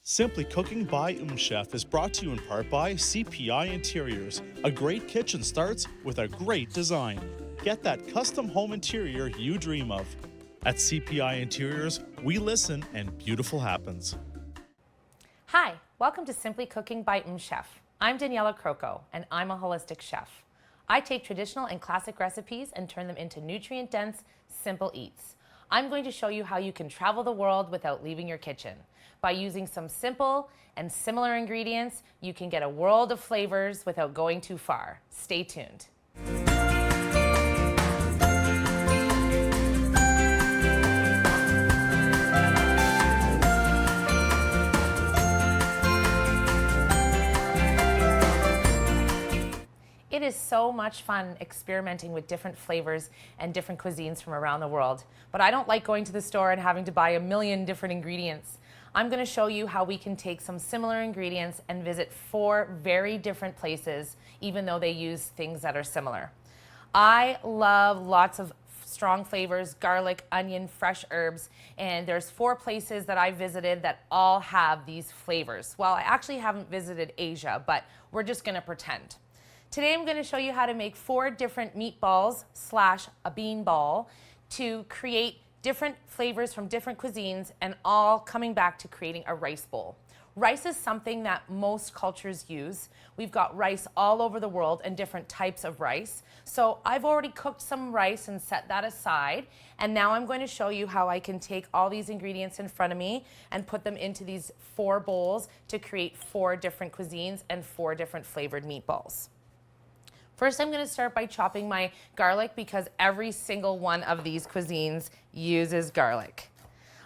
Simply Cooking by MmmChef is brought to you in part by CPI Interiors. A great kitchen starts with a great design. Get that custom home interior you dream of. At CPI Interiors, we listen and beautiful happens. Hi, welcome to Simply Cooking by MmmChef. I'm Daneila Croco, and I'm a holistic chef. I take traditional and classic recipes and turn them into nutrient-dense, simple eats. I'm going to show you how you can travel the world without leaving your kitchen. By using some simple and similar ingredients, you can get a world of flavors without going too far. Stay tuned. It is so much fun experimenting with different flavors and different cuisines from around the world. But I don't like going to the store and having to buy a million different ingredients. I'm going to show you how we can take some similar ingredients and visit 4 very different places, even though they use things that are similar. I love lots of strong flavors, garlic, onion, fresh herbs, and there's 4 places that I visited that all have these flavors. Well, I actually haven't visited Asia, but we're just going to pretend. Today I'm going to show you how to make 4 different meatballs / a bean ball to create different flavors from different cuisines, and all coming back to creating a rice bowl. Rice is something that most cultures use. We've got rice all over the world and different types of rice. So I've already cooked some rice and set that aside, and now I'm going to show you how I can take all these ingredients in front of me and put them into these 4 bowls to create 4 different cuisines and 4 different flavored meatballs. First, I'm going to start by chopping my garlic because every single one of these cuisines uses garlic.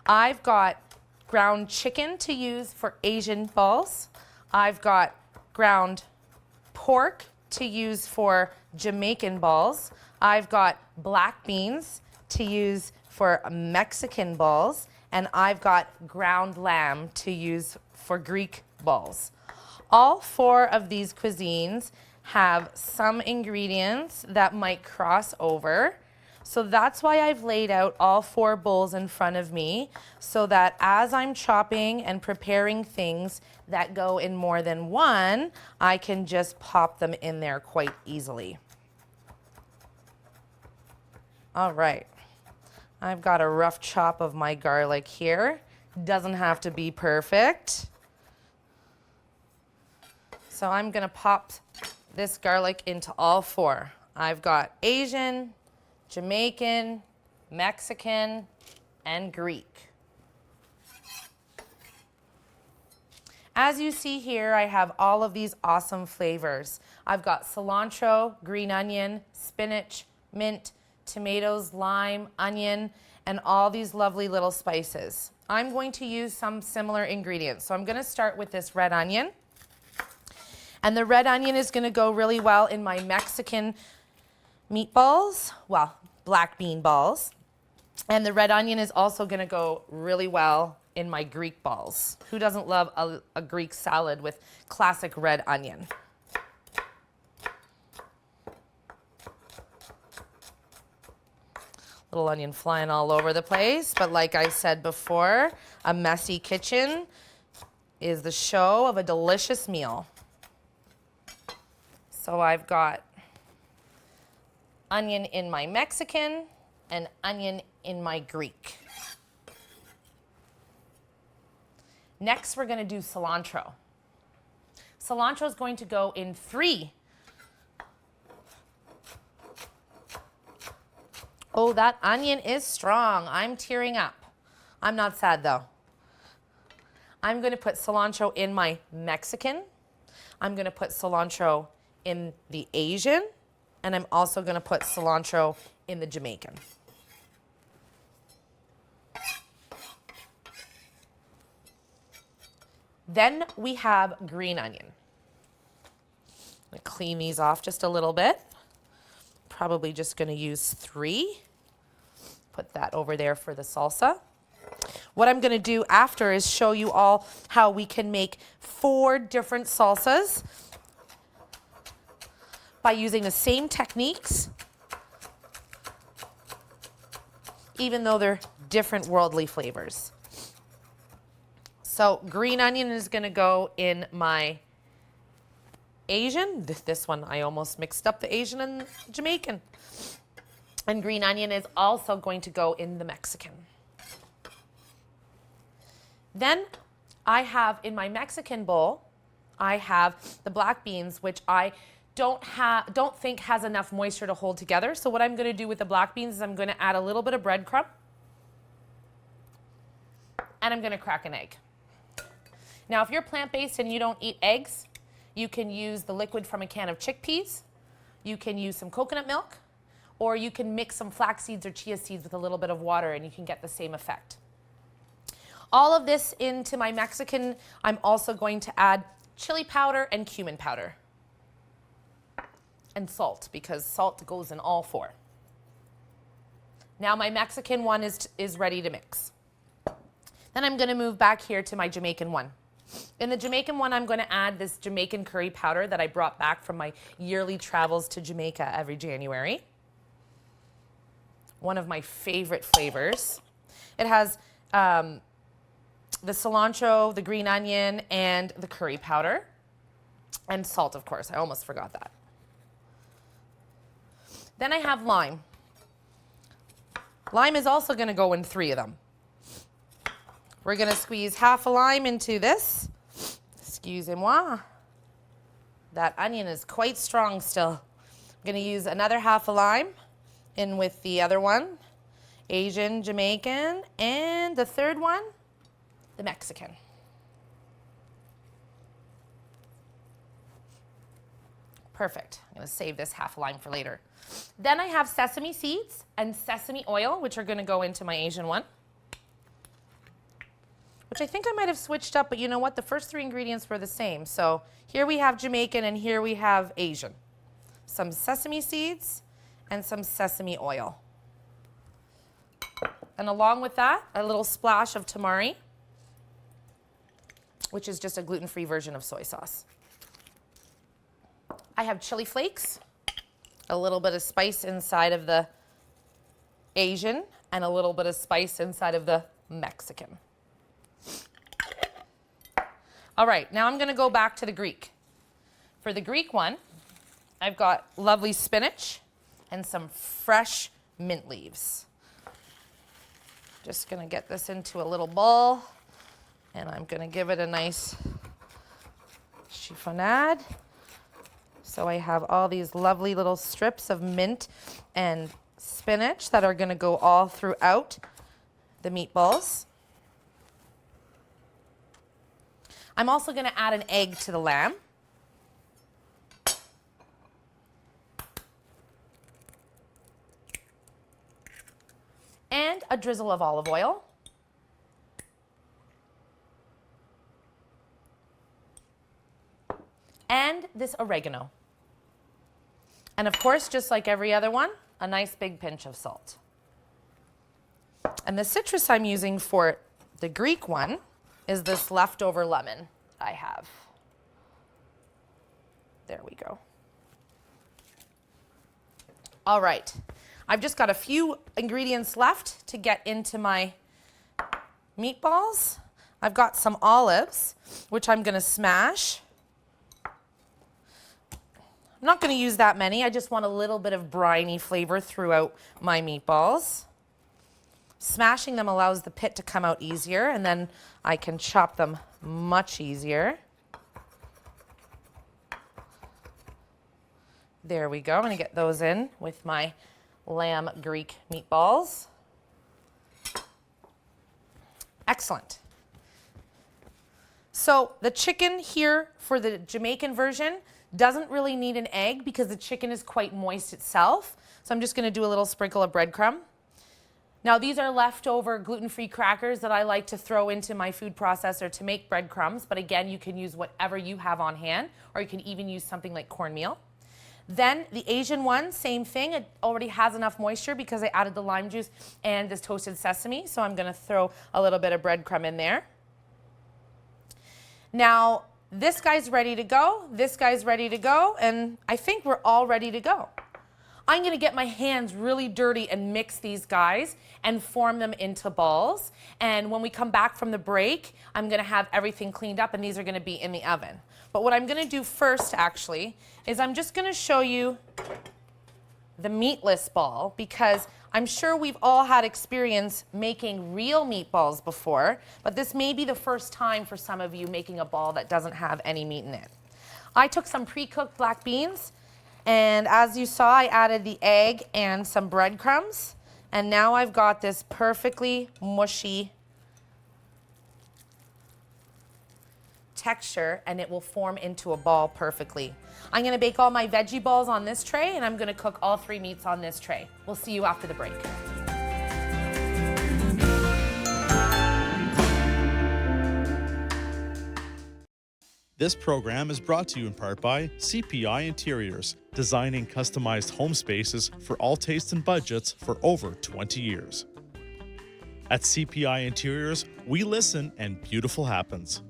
I've got ground chicken to use for Asian balls. I've got ground pork to use for Jamaican balls. I've got black beans to use for Mexican balls. And I've got ground lamb to use for Greek balls. All 4 of these cuisines have some ingredients that might cross over. So that's why I've laid out all 4 bowls in front of me, so that as I'm chopping and preparing things that go in more than one, I can just pop them in there quite easily. All right, I've got a rough chop of my garlic here. Doesn't have to be perfect. So I'm gonna pop this garlic into all 4. I've got Asian, Jamaican, Mexican, and Greek. As you see here, I have all of these awesome flavors. I've got cilantro, green onion, spinach, mint, tomatoes, lime, onion, and all these lovely little spices. I'm going to use some similar ingredients. So I'm going to start with this red onion. And the red onion is going to go really well in my Mexican meatballs, well, black bean balls. And the red onion is also going to go really well in my Greek balls. Who doesn't love a Greek salad with classic red onion? Little onion flying all over the place, but like I said before, a messy kitchen is the show of a delicious meal. So I've got onion in my Mexican and onion in my Greek. Next, we're going to do cilantro. Cilantro is going to go in 3. Oh, that onion is strong. I'm tearing up. I'm not sad though. I'm going to put cilantro in my Mexican. I'm going to put cilantro in the Asian, and I'm also going to put cilantro in the Jamaican. Then we have green onion. I'm going to clean these off just a little bit. Probably just going to use 3. Put that over there for the salsa. What I'm going to do after is show you all how we can make 4 different salsas by using the same techniques, even though they're different worldly flavors. So green onion is going to go in my Asian. This one, I almost mixed up the Asian and Jamaican. And green onion is also going to go in the Mexican. Then I have in my Mexican bowl, I have the black beans, which I don't think has enough moisture to hold together. So what I'm going to do with the black beans is I'm going to add a little bit of breadcrumb, and I'm going to crack an egg. Now, if you're plant-based and you don't eat eggs, you can use the liquid from a can of chickpeas. You can use some coconut milk, or you can mix some flax seeds or chia seeds with a little bit of water, and you can get the same effect. All of this into my Mexican, I'm also going to add chili powder and cumin powder. And salt, because salt goes in all four. Now my Mexican one is ready to mix. Then I'm going to move back here to my Jamaican one. In the Jamaican one, I'm going to add this Jamaican curry powder that I brought back from my yearly travels to Jamaica every January. One of my favorite flavors. It has the cilantro, the green onion, and the curry powder. And salt, of course. I almost forgot that. Then I have lime. Lime is also going to go in 3 of them. We're going to squeeze half a lime into this. Excusez-moi. That onion is quite strong still. I'm going to use another half a lime in with the other one. Asian, Jamaican, and the third one, the Mexican. Perfect. I'm going to save this half a lime for later. Then I have sesame seeds and sesame oil, which are going to go into my Asian one. Which I think I might have switched up, but you know what? The first 3 ingredients were the same. So here we have Jamaican and here we have Asian. Some sesame seeds and some sesame oil. And along with that, a little splash of tamari, which is just a gluten-free version of soy sauce. I have chili flakes, a little bit of spice inside of the Asian, and a little bit of spice inside of the Mexican. All right, now I'm going to go back to the Greek. For the Greek one, I've got lovely spinach and some fresh mint leaves. Just going to get this into a little bowl, and I'm going to give it a nice chiffonade. So I have all these lovely little strips of mint and spinach that are going to go all throughout the meatballs. I'm also going to add an egg to the lamb. And a drizzle of olive oil. And this oregano. And of course, just like every other one, a nice big pinch of salt. And the citrus I'm using for the Greek one is this leftover lemon I have. There we go. All right. I've just got a few ingredients left to get into my meatballs. I've got some olives, which I'm going to smash. I'm not going to use that many. I just want a little bit of briny flavor throughout my meatballs. Smashing them allows the pit to come out easier, and then I can chop them much easier. There we go. I'm going to get those in with my lamb Greek meatballs. Excellent. So the chicken here for the Jamaican version doesn't really need an egg because the chicken is quite moist itself. So I'm just going to do a little sprinkle of breadcrumb. Now these are leftover gluten-free crackers that I like to throw into my food processor to make breadcrumbs, but again, you can use whatever you have on hand, or you can even use something like cornmeal. Then the Asian one, same thing. It already has enough moisture because I added the lime juice and this toasted sesame, so I'm going to throw a little bit of breadcrumb in there. Now, this guy's ready to go, this guy's ready to go, and I think we're all ready to go. I'm gonna get my hands really dirty and mix these guys and form them into balls. And when we come back from the break, I'm gonna have everything cleaned up and these are gonna be in the oven. But what I'm gonna do first actually is I'm just gonna show you the meatless ball, because I'm sure we've all had experience making real meatballs before, but this may be the first time for some of you making a ball that doesn't have any meat in it. I took some pre-cooked black beans, and as you saw, I added the egg and some breadcrumbs, and now I've got this perfectly mushy texture, and it will form into a ball perfectly. I'm gonna bake all my veggie balls on this tray, and I'm gonna cook all 3 meats on this tray. We'll see you after the break. This program is brought to you in part by CPI Interiors, designing customized home spaces for all tastes and budgets for over 20 years. At CPI Interiors, we listen and beautiful happens.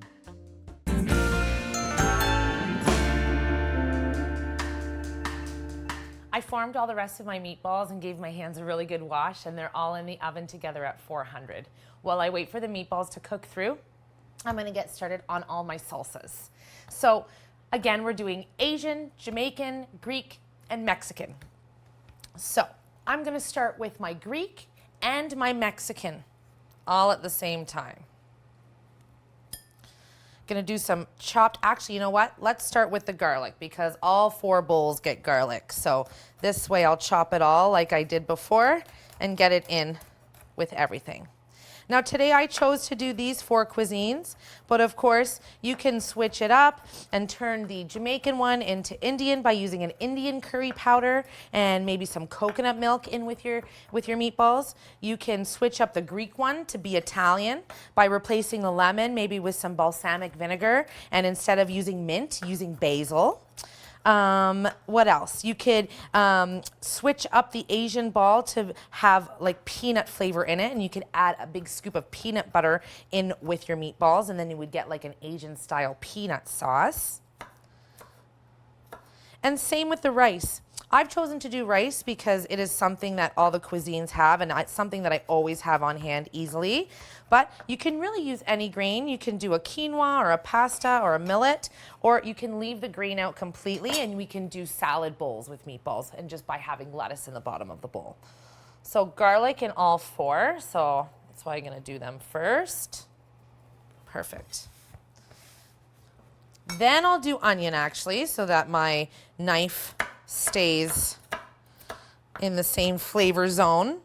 I formed all the rest of my meatballs and gave my hands a really good wash, and they're all in the oven together at 400. While I wait for the meatballs to cook through, I'm gonna get started on all my salsas. So again, we're doing Asian, Jamaican, Greek, and Mexican. So I'm gonna start with my Greek and my Mexican all at the same time. Gonna do some chopped, actually, you know what? Let's start with the garlic, because all 4 bowls get garlic. So this way I'll chop it all like I did before and get it in with everything. Now today I chose to do these 4 cuisines, but of course you can switch it up and turn the Jamaican one into Indian by using an Indian curry powder and maybe some coconut milk in with your meatballs. You can switch up the Greek one to be Italian by replacing the lemon maybe with some balsamic vinegar, and instead of using mint, using basil. What else? You could switch up the Asian ball to have like peanut flavor in it, and you could add a big scoop of peanut butter in with your meatballs, and then you would get like an Asian style peanut sauce. And same with the rice. I've chosen to do rice because it is something that all the cuisines have, and it's something that I always have on hand easily. But you can really use any grain. You can do a quinoa or a pasta or a millet, or you can leave the grain out completely, and we can do salad bowls with meatballs and just by having lettuce in the bottom of the bowl. So garlic in all 4, so that's why I'm gonna do them first. Perfect. Then I'll do onion actually, so that my knife stays in the same flavor zone.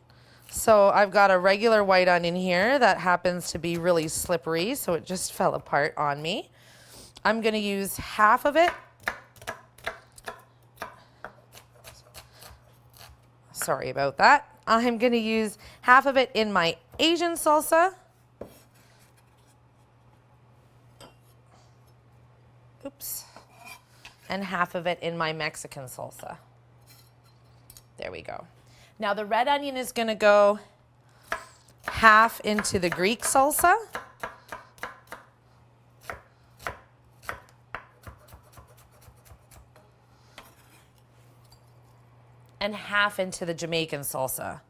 So I've got a regular white onion here that happens to be really slippery, so it just fell apart on me. I'm gonna use half of it. Sorry about that. I'm gonna use half of it in my Asian salsa. Oops. And half of it in my Mexican salsa. There we go. Now the red onion is gonna go half into the Greek salsa. And half into the Jamaican salsa.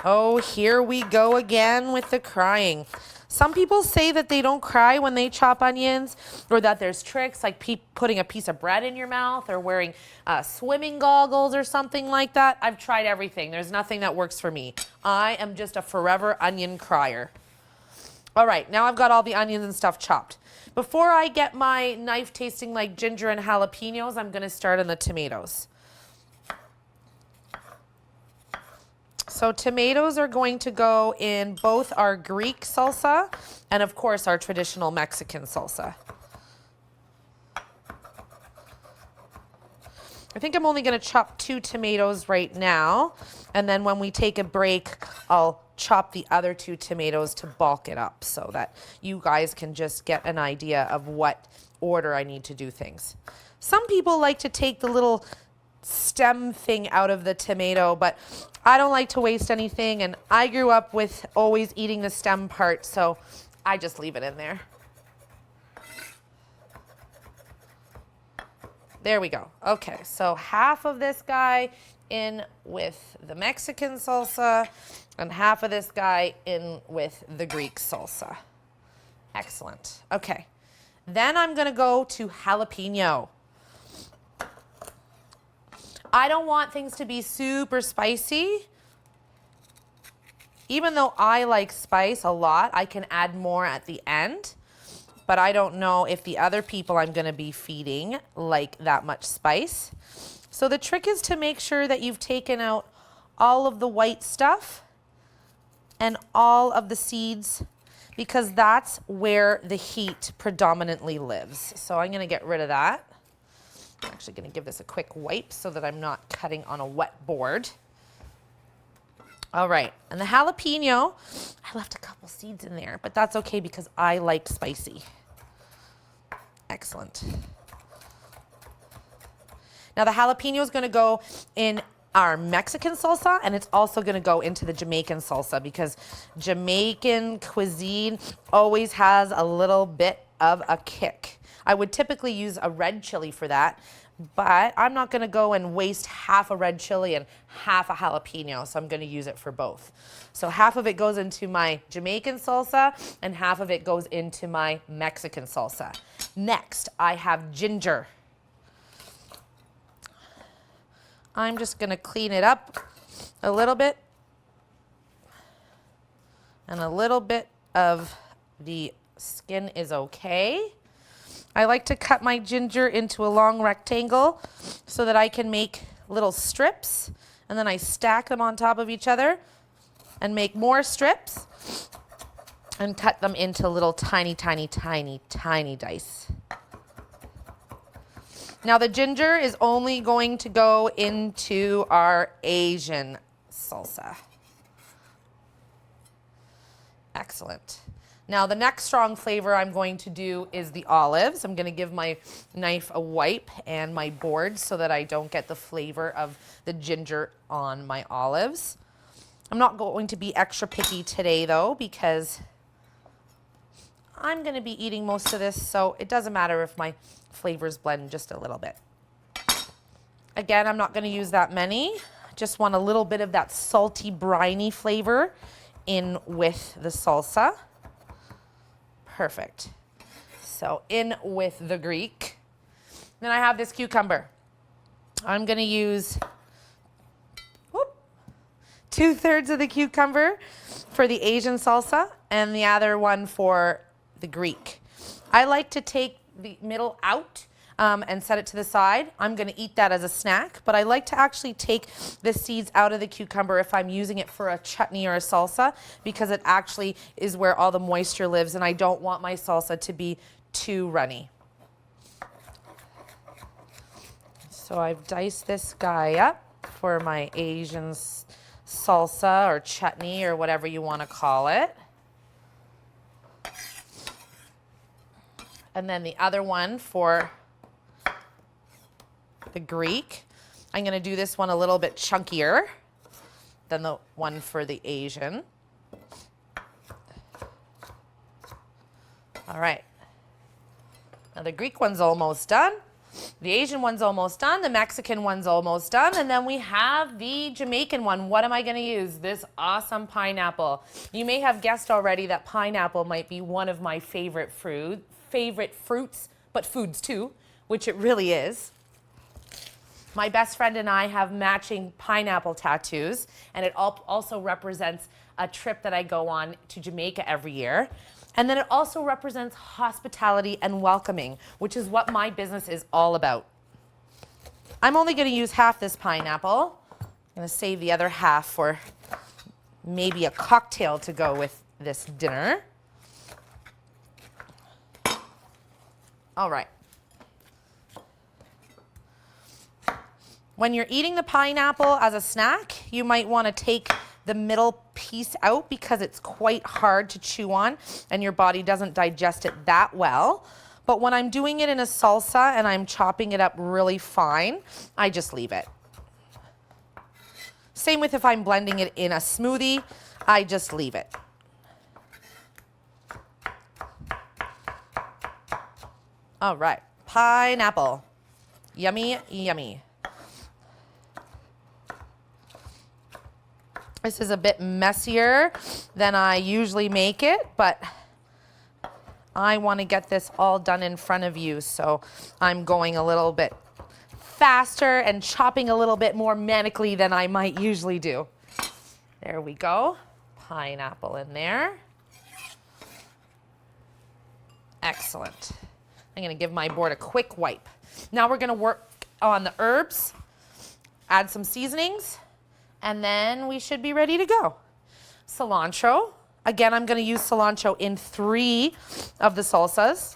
Oh, here we go again with the crying. Some people say that they don't cry when they chop onions, or that there's tricks like putting a piece of bread in your mouth or wearing swimming goggles or something like that. I've tried everything. There's nothing that works for me. I am just a forever onion crier. All right, now I've got all the onions and stuff chopped. Before I get my knife tasting like ginger and jalapenos, I'm gonna start on the tomatoes. So tomatoes are going to go in both our Greek salsa and of course our traditional Mexican salsa. I think I'm only going to chop 2 tomatoes right now, and then when we take a break, I'll chop the other 2 tomatoes to bulk it up so that you guys can just get an idea of what order I need to do things. Some people like to take the little stem thing out of the tomato, but I don't like to waste anything, and I grew up with always eating the stem part, so I just leave it in there. There we go. Okay, so half of this guy in with the Mexican salsa and half of this guy in with the Greek salsa. Excellent. Okay. Then I'm going to go to jalapeno. I don't want things to be super spicy. Even though I like spice a lot, I can add more at the end. But I don't know if the other people I'm going to be feeding like that much spice. So the trick is to make sure that you've taken out all of the white stuff and all of the seeds, because that's where the heat predominantly lives. So I'm going to get rid of that. I'm actually going to give this a quick wipe so that I'm not cutting on a wet board. All right, and the jalapeno, I left a couple seeds in there, but that's okay because I like spicy. Excellent. Now the jalapeno is going to go in our Mexican salsa, and it's also going to go into the Jamaican salsa because Jamaican cuisine always has a little bit of a kick. I would typically use a red chili for that, but I'm not going to go and waste half a red chili and half a jalapeno, so I'm going to use it for both. So half of it goes into my Jamaican salsa and half of it goes into my Mexican salsa. Next, I have ginger. I'm just going to clean it up a little bit, and a little bit of the skin is okay. I like to cut my ginger into a long rectangle so that I can make little strips, and then I stack them on top of each other and make more strips and cut them into little tiny, tiny, tiny, tiny dice. Now the ginger is only going to go into our Asian salsa. Excellent. Now the next strong flavor I'm going to do is the olives. I'm going to give my knife a wipe and my board so that I don't get the flavor of the ginger on my olives. I'm not going to be extra picky today though, because I'm going to be eating most of this, so it doesn't matter if my flavors blend just a little bit. Again, I'm not going to use that many. Just want a little bit of that salty, briny flavor in with the salsa. Perfect. So in with the Greek. Then I have this cucumber. I'm going to use 2/3 of the cucumber for the Asian salsa and the other one for the Greek. I like to take the middle out and set it to the side. I'm going to eat that as a snack, but I like to actually take the seeds out of the cucumber if I'm using it for a chutney or a salsa, because it actually is where all the moisture lives, and I don't want my salsa to be too runny. So I've diced this guy up for my Asian salsa or chutney or whatever you want to call it. And then the other one for the Greek. I'm going to do this one a little bit chunkier than the one for the Asian. All right. Now the Greek one's almost done. The Asian one's almost done. The Mexican one's almost done. And then we have the Jamaican one. What am I going to use? This awesome pineapple. You may have guessed already that pineapple might be one of my favorite fruits, but foods too, which it really is. My best friend and I have matching pineapple tattoos, and it also represents a trip that I go on to Jamaica every year. And then it also represents hospitality and welcoming, which is what my business is all about. I'm only going to use half this pineapple. I'm going to save the other half for maybe a cocktail to go with this dinner. All right. When you're eating the pineapple as a snack, you might want to take the middle piece out because it's quite hard to chew on and your body doesn't digest it that well. But when I'm doing it in a salsa and I'm chopping it up really fine, I just leave it. Same with if I'm blending it in a smoothie, I just leave it. All right, pineapple. Yummy, yummy. This is a bit messier than I usually make it, but I want to get this all done in front of you, so I'm going a little bit faster and chopping a little bit more manically than I might usually do. There we go. Pineapple in there. Excellent. I'm going to give my board a quick wipe. Now we're going to work on the herbs, add some seasonings, and then we should be ready to go. Cilantro. Again, I'm going to use cilantro in 3 of the salsas.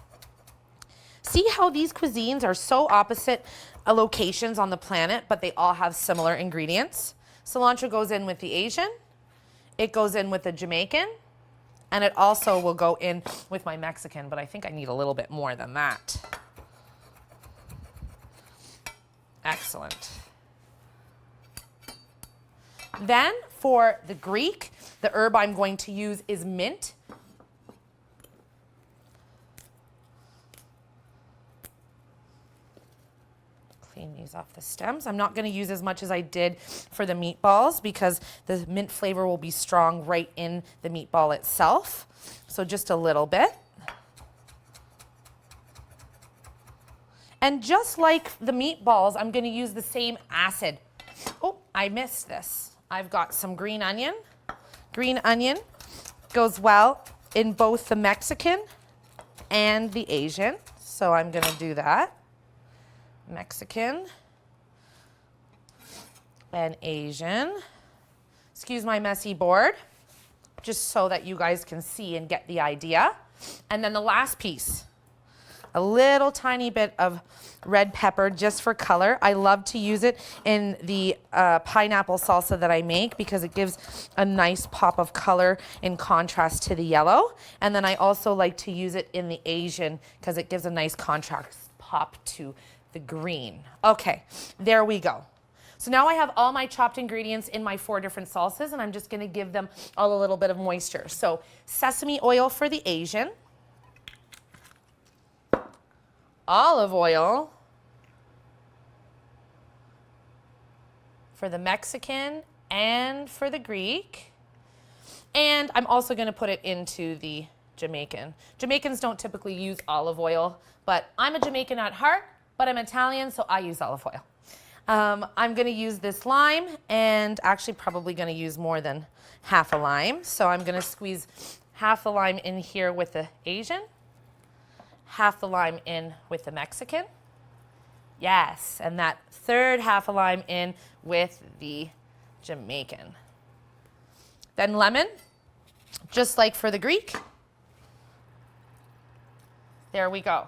See how these cuisines are so opposite locations on the planet, but they all have similar ingredients. Cilantro goes in with the Asian, it goes in with the Jamaican, and it also will go in with my Mexican, but I think I need a little bit more than that. Excellent. Then for the Greek, the herb I'm going to use is mint. Clean these off the stems. I'm not going to use as much as I did for the meatballs because the mint flavor will be strong right in the meatball itself. So just a little bit. And just like the meatballs, I'm going to use the same acid. Oh, I missed this. I've got some green onion. Green onion goes well in both the Mexican and the Asian. So I'm going to do that. Mexican and Asian. Excuse my messy board, just so that you guys can see and get the idea. And then the last piece, a little tiny bit of red pepper just for color. I love to use it in the pineapple salsa that I make because it gives a nice pop of color in contrast to the yellow. And then I also like to use it in the Asian because it gives a nice contrast pop to the green. Okay, there we go. So now I have all my chopped ingredients in my 4 different salsas, and I'm just gonna give them all a little bit of moisture. So sesame oil for the Asian, olive oil for the Mexican and for the Greek, and I'm also gonna put it into the Jamaican. Jamaicans don't typically use olive oil, but I'm a Jamaican at heart, but I'm Italian, so I use olive oil. I'm going to use this lime, and actually probably going to use more than half a lime. So I'm going to squeeze half the lime in here with the Asian, half the lime in with the Mexican. Yes, and that third half a lime in with the Jamaican. Then lemon, just like for the Greek. There we go.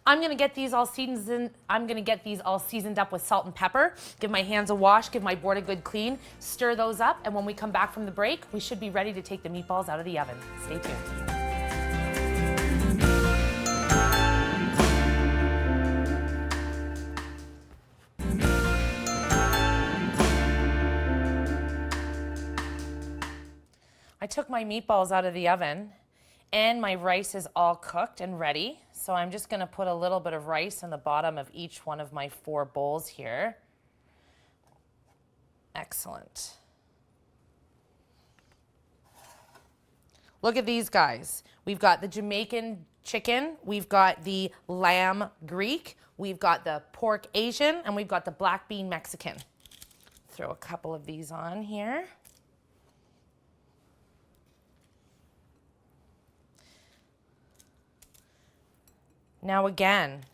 I'm gonna get these all seasoned. I'm gonna get these all seasoned up with salt and pepper. Give my hands a wash, give my board a good clean, stir those up, and when we come back from the break, we should be ready to take the meatballs out of the oven. Stay tuned. I took my meatballs out of the oven, and my rice is all cooked and ready. So I'm just gonna put a little bit of rice in the bottom of each one of my 4 bowls here. Excellent. Look at these guys. We've got the Jamaican chicken, we've got the lamb Greek, we've got the pork Asian, and we've got the black bean Mexican. Throw a couple of these on here. Now again,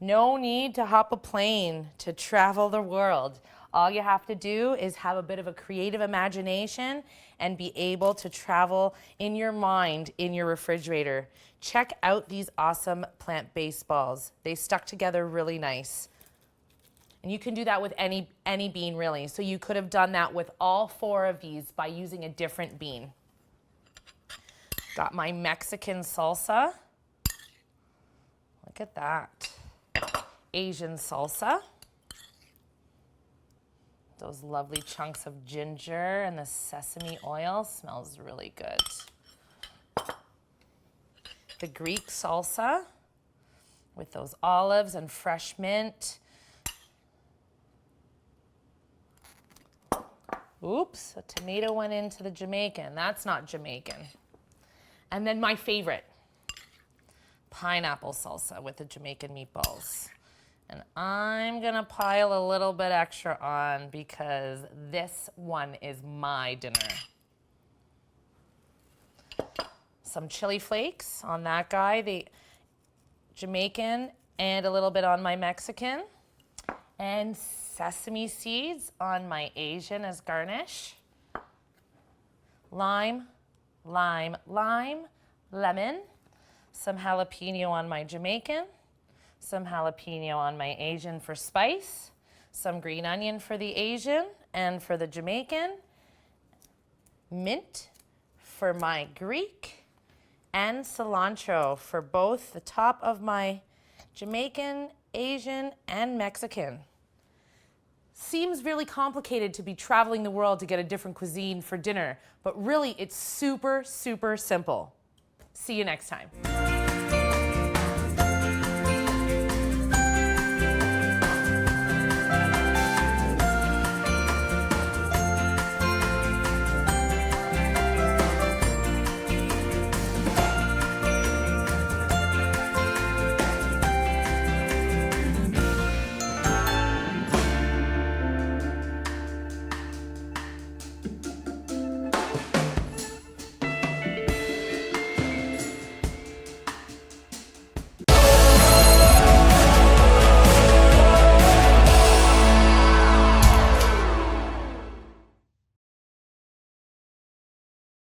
no need to hop a plane to travel the world. All you have to do is have a bit of a creative imagination and be able to travel in your mind in your refrigerator. Check out these awesome plant-based balls. They stuck together really nice. And you can do that with any bean really. So you could have done that with all 4 of these by using a different bean. Got my Mexican salsa. Look at that. Asian salsa. Those lovely chunks of ginger and the sesame oil smells really good. The Greek salsa with those olives and fresh mint. Oops, a tomato went into the Jamaican. That's not Jamaican. And then my favorite, pineapple salsa with the Jamaican meatballs. And I'm gonna pile a little bit extra on because this one is my dinner. Some chili flakes on that guy, the Jamaican, and a little bit on my Mexican. And sesame seeds on my Asian as garnish. Lime, lime, lime, lemon. Some jalapeno on my Jamaican. Some jalapeno on my Asian for spice. Some green onion for the Asian and for the Jamaican. Mint for my Greek. And cilantro for both the top of my Jamaican, Asian, and Mexican. Seems really complicated to be traveling the world to get a different cuisine for dinner, but really it's super, super simple. See you next time.